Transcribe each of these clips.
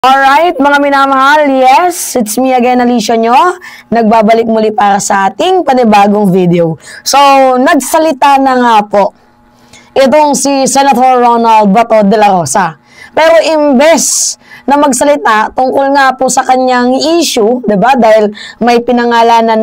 Alright, mga minamahal, yes, it's me again, Alicia nyo. Nagbabalik muli para sa ating panibagong video. So, nagsalita na nga po itong si Senator Ronald Bato de la Rosa. Pero imbes na magsalita tungkol nga po sa kanyang issue, 'di ba? Dahil may pinangalanan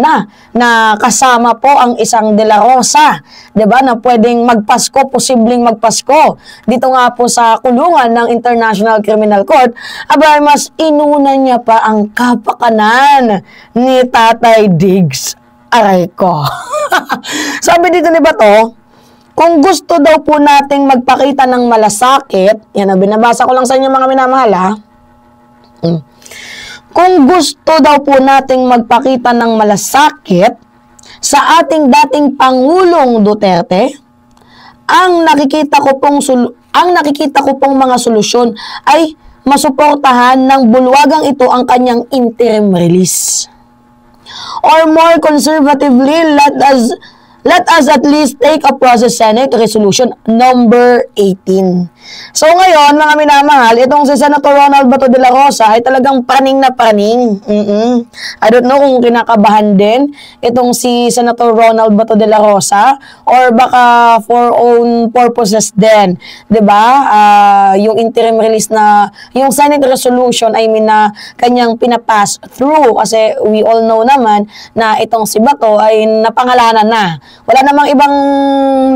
na kasama po ang isang de la Rosa, 'di ba? Na pwedeng magpasko, posibleng magpasko dito nga po sa kulungan ng International Criminal Court. Aba, mas inuna niya pa ang kapakanan ni Tatay Diggs. Aray ko. Sabi dito ni Bato, kung gusto daw po nating magpakita ng malasakit, yan ang binabasa ko lang sa inyo mga minamahal ha. Kung gusto daw po nating magpakita ng malasakit sa ating dating Pangulong Duterte, ang nakikita ko pong mga solusyon ay masuportahan ng bulwagang ito ang kanyang interim release. Or more conservatively, let us at least take a process Senate Resolution number 18. So ngayon, mga minamahal, itong si Senator Ronald Bato de la Rosa ay talagang praning na praning. I don't know kung kinakabahan din itong si Senator Ronald Bato de la Rosa or baka for own purposes din. 'Di ba? Yung interim release na, yung Senate Resolution, I mean na kanyang pinapass through kasi we all know naman na itong si Bato ay napangalanan na. Wala namang ibang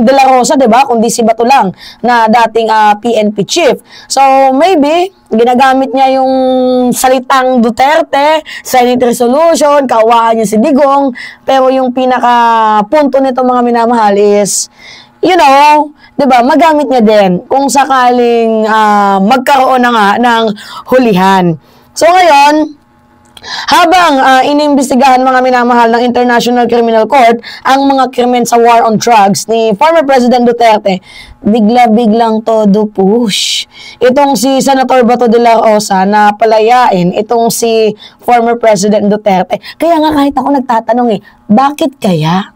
de la Rosa, 'di ba? Kundi si Bato lang na dating PNP chief. So maybe ginagamit niya yung salitang Duterte, Senate Resolution, kaawaan niya si Digong, pero yung pinaka punto nito mga minamahal is, you know, 'di ba? Magamit niya din kung sakaling magkaroon na nga ng hulihan. So ngayon, habang inimbestigahan mga minamahal ng International Criminal Court ang mga krimen sa war on drugs ni former President Duterte, bigla-biglang todo push itong si Senator Bato de la Rosa na palayain itong si former President Duterte. Kaya nga kahit ako nagtatanong bakit kaya?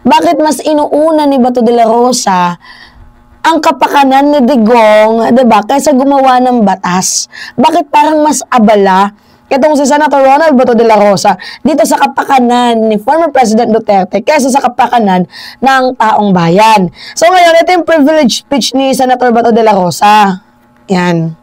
Bakit mas inuuna ni Bato de la Rosa ang kapakanan ni Digong, 'di ba, kaysa gumawa ng batas? Bakit parang mas abala itong si Senator Ronald Bato de la Rosa dito sa kapakanan ni former President Duterte kaysa sa kapakanan ng taong bayan? So ngayon, ito yung privilege speech ni Senator Bato de la Rosa. Yan.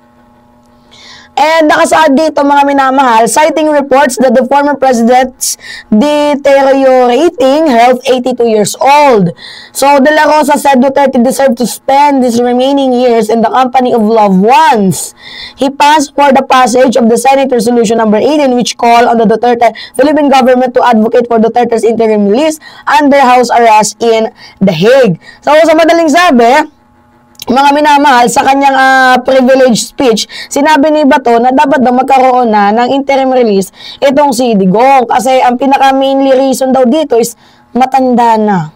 And nakasaad dito mga minamahal, citing reports that the former president's deteriorating health, 82 years old. So De La Rosa said Duterte deserved to spend his remaining years in the company of loved ones. He passed for the passage of the Senate Resolution number 18 which called on the Duterte Philippine government to advocate for Duterte's interim release under house arrest in The Hague. So sa madaling sabi, mga minamahal, sa kanyang privilege speech, sinabi ni Bato na dapat daw magkaroon na ng interim release itong si Digong. Kasi ang pinaka-mainly reason daw dito is matanda na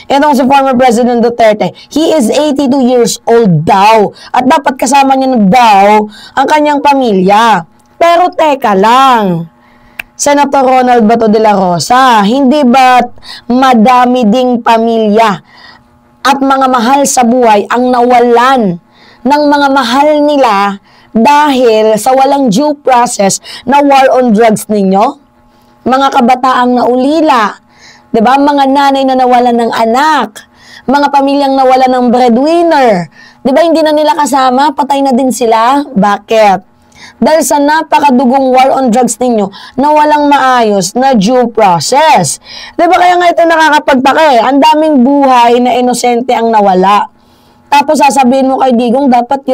itong si former President Duterte. He is 82 years old daw. At dapat kasama niya na daw ang kanyang pamilya. Pero teka lang, Senator Ronald Bato de la Rosa, hindi ba madami ding pamilya at mga mahal sa buhay ang nawalan ng mga mahal nila dahil sa walang due process na war on drugs ninyo? Mga kabataang naulila, 'di ba? Mga nanay na nawalan ng anak, mga pamilyang nawalan ng breadwinner, 'di ba? Hindi na nila kasama, patay na din sila. Bakit? Dahil sa napakadugong war on drugs ninyo na walang maayos na due process. Diba kaya nga ito nakakapagtaka Ang daming buhay na inosente ang nawala. Tapos sasabihin mo kay Digong, dapat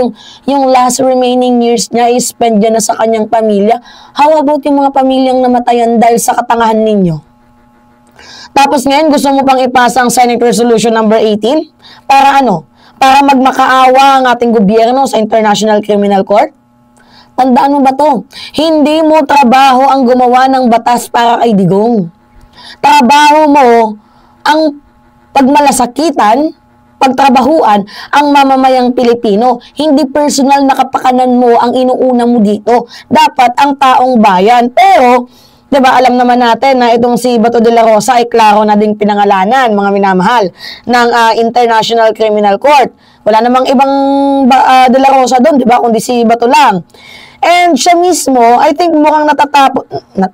yung last remaining years niya i-spend niya na sa kanyang pamilya. How about yung mga pamilyang namatayan dahil sa katangahan ninyo? Tapos ngayon, gusto mo pang ipasa ang Senate Resolution number 18? Para ano? Para magmakaawa ang ating gobyerno sa International Criminal Court? Tandaan mo ba to? Hindi mo trabaho ang gumawa ng batas para kay Digong. Trabaho mo ang pagmalasakitan, pagtrabahuan ang mamamayang Pilipino. Hindi personal na kapakanan mo ang inuuna mo dito. Dapat ang taong bayan. Pero, 'di ba, alam naman natin na itong si Bato de la Rosa ay klaro na ding pinangalanan, mga minamahal, ng International Criminal Court. Wala namang ibang de la Rosa doon, 'di ba, kundi si Bato lang. And siya mismo, I think mukhang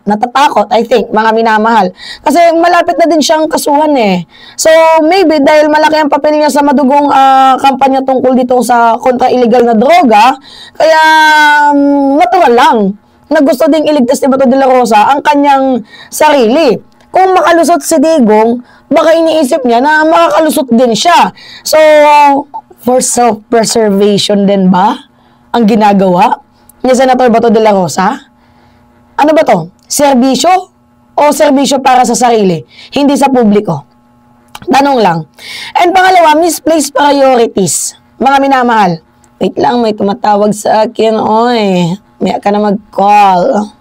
natatakot, I think, mga minamahal. Kasi malapit na din siyang kasuhan eh. So, maybe dahil malaki ang papel niya sa madugong kampanya tungkol dito sa kontra-illegal na droga, kaya natural lang na gusto ding iligtas ni Bato de la Rosa ang kanyang sarili. Kung makalusot si Digong, baka iniisip niya na makakalusot din siya. So, for self-preservation din ba ang ginagawa ni Senator Bato de la Rosa? Ano ba to? Serbisyo o serbisyo para sa sarili? Hindi sa publiko. Tanong lang. And pangalawa, misplaced priorities. Mga minamahal. Wait lang, may tumatawag sa akin. Oy, may ka na mag-call.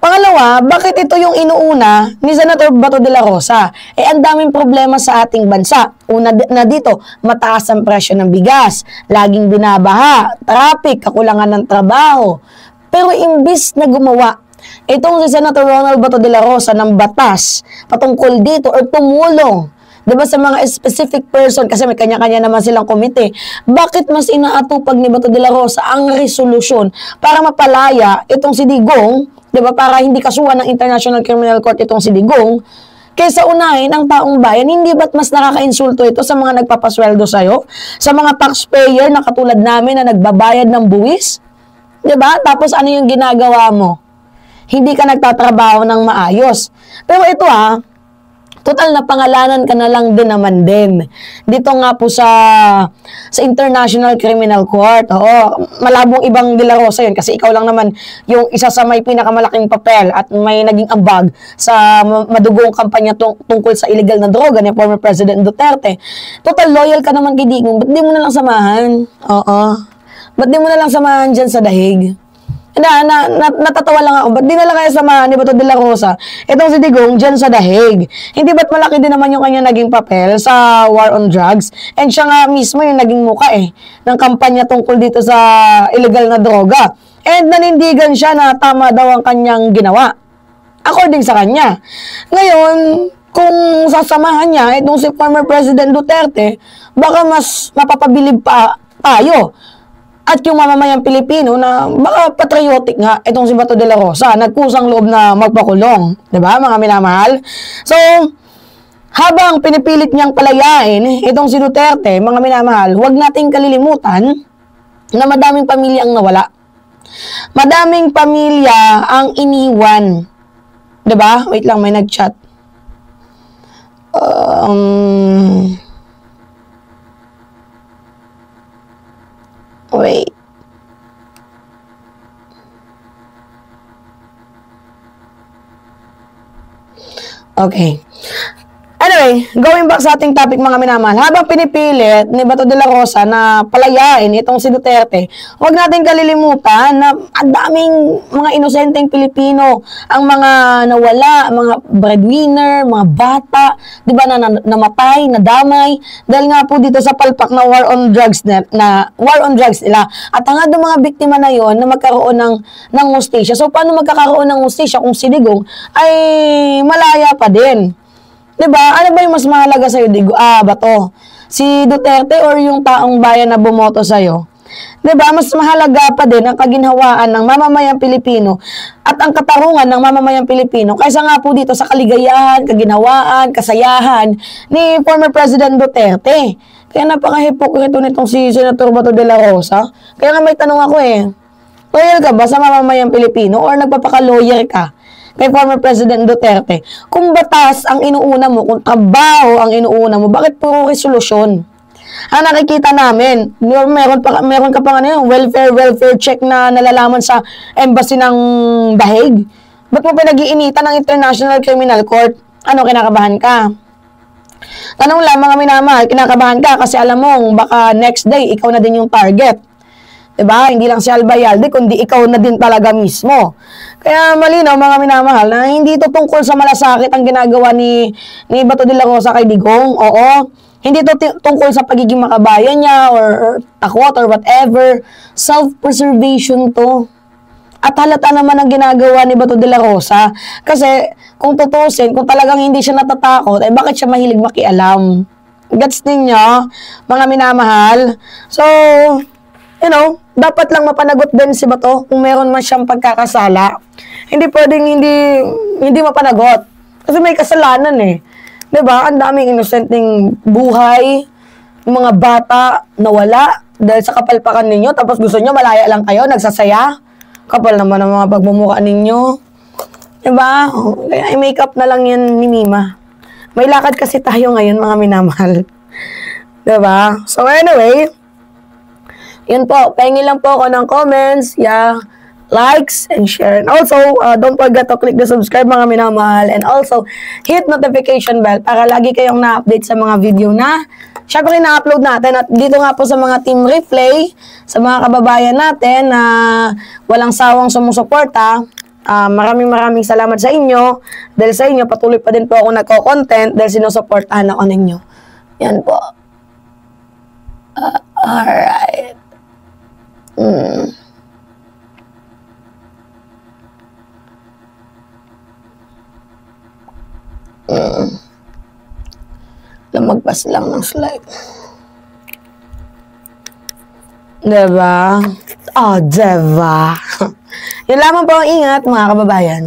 Pangalawa, bakit ito yung inuuna ni Senator Bato de la Rosa? Eh, ang daming problema sa ating bansa. Una na dito, mataas ang presyo ng bigas, laging binabaha, traffic, kakulangan ng trabaho. Pero imbis na gumawa itong si Senator Ronald Bato de la Rosa ng batas patungkol dito or tumulong, diba, sa mga specific person, kasi may kanya-kanya naman silang komite, bakit mas inaatupag ni Bato de la Rosa ang resolusyon para mapalaya itong si Digong, diba, para hindi kasuhan ng International Criminal Court itong si Digong, kaysa unahin ang taong bayan? Hindi ba't mas nakaka-insulto ito sa mga nagpapasweldo sa'yo? Sa mga taxpayer na katulad namin na nagbabayad ng buwis? Diba? Tapos ano yung ginagawa mo? Hindi ka nagtatrabaho ng maayos. Pero ito total na pangalanan ka na lang din naman din. Dito nga po sa International Criminal Court. Oo, malabong ibang De La Rosa yun kasi ikaw lang naman yung isa sa may pinakamalaking papel at may naging ambag sa madugong kampanya tungkol sa illegal na droga ni former President Duterte. Total loyal ka naman kay Digong. Ba't di mo na lang samahan? Oo. Ba't di mo na lang samahan dyan sa dahig? Natatawa lang ako. Ba't di na lang kaya samahan ni Bato de la Rosa itong si Digong dyan sa dahig? Hindi ba't malaki din naman yung kanya naging papel sa war on drugs? And siya nga mismo yung naging muka ng kampanya tungkol dito sa illegal na droga. And nanindigan siya na tama daw ang kanyang ginawa, according sa kanya. Ngayon, kung sasamahan niya itong si former President Duterte, baka mas mapapabilib pa tayo. At yung mamamayang Pilipino na baka patriotic nga itong si Bato de la Rosa, nagkusang loob na magpakulong. Diba, mga minamahal? So, habang pinipilit niyang palayain itong si Duterte, mga minamahal, huwag nating kalilimutan na madaming pamilya ang nawala. Madaming pamilya ang iniwan. Diba? Wait lang, may nag-chat. Wait. Okay. Anyway, going back sa ating topic, mga minamahal, habang pinipilit ni Bato de la Rosa na palayain itong si Duterte, huwag natin kalilimutan na ang daming mga inosenteng Pilipino ang mga nawala, mga breadwinner, mga bata, di ba, na namatay, nadamay, dahil nga po dito sa palpak na war on drugs nila. At ang nga mga biktima na yon na magkaroon ng hustisya. So, paano magkakaroon ng hustisya kung si Digong ay malaya pa din? Diba? Ano ba yung mas mahalaga sa'yo, Bato? Si Duterte or yung taong bayan na bumoto sa'yo? Diba? Mas mahalaga pa din ang kaginhawaan ng mamamayang Pilipino at ang katarungan ng mamamayang Pilipino kaysa nga po dito sa kaligayahan, kaginhawaan, kasayahan ni former President Duterte. Kaya napaka-hipokrito nitong si Senator Bato de la Rosa. Kaya nga may tanong ako loyal ka ba sa mamamayang Pilipino or nagpapaka-lawyer ka kay former President Duterte? Kung batas ang inuuna mo, kung trabaho ang inuuna mo, bakit puro resolusyon? Ang nakikita namin, meron ka pa welfare check na nalalaman sa embassy ng Dahig. Ba't mo pinag-iinitan ng International Criminal Court? Ano, kinakabahan ka? Tanong lang, mga minamahal, kinakabahan ka kasi alam mo, baka next day, ikaw na din yung target. Diba? Hindi lang si Albayalde, kundi ikaw na din talaga mismo. Kaya malinaw, mga minamahal, na hindi ito tungkol sa malasakit ang ginagawa ni Bato de la Rosa kay Digong. Oo. Hindi ito tungkol sa pagiging makabayan niya or takot or whatever. Self-preservation to. At halata naman ang ginagawa ni Bato de la Rosa. Kasi kung tutusin, kung talagang hindi siya natatakot, bakit siya mahilig makialam? Gets ninyo, mga minamahal? So, you know, dapat lang mapanagot din si Bato kung meron man siyang pagkakasala. Hindi pwedeng hindi mapanagot. Kasi may kasalanan eh. 'Di ba? Ang daming innocenteng buhay, mga bata nawala dahil sa kapalpakan ninyo, tapos gusto nyo malaya lang kayo, nagsasaya. Kapal naman ang mga pagmumukha ninyo. 'Di ba? Kaya i-makeup na lang yan ni Mima. May lakad kasi tayo ngayon, mga minamahal. 'Di ba? So anyway, yun po, pahingi lang po ako ng comments, likes, and share. And also, don't forget to click the subscribe, mga minamahal. And also, hit notification bell para lagi kayong na-update sa mga video na syempre na-upload natin. At dito nga po sa mga team replay, sa mga kababayan natin na walang sawang sumusuporta, maraming salamat sa inyo. Dahil sa inyo, patuloy pa din po ako nagko-content dahil sinusuportahan ako ninyo. Yan po. Alright. Lumagpas lang ng slide. Diba? Oh, diba? Yun lamang po ang ingat, mga kababayan.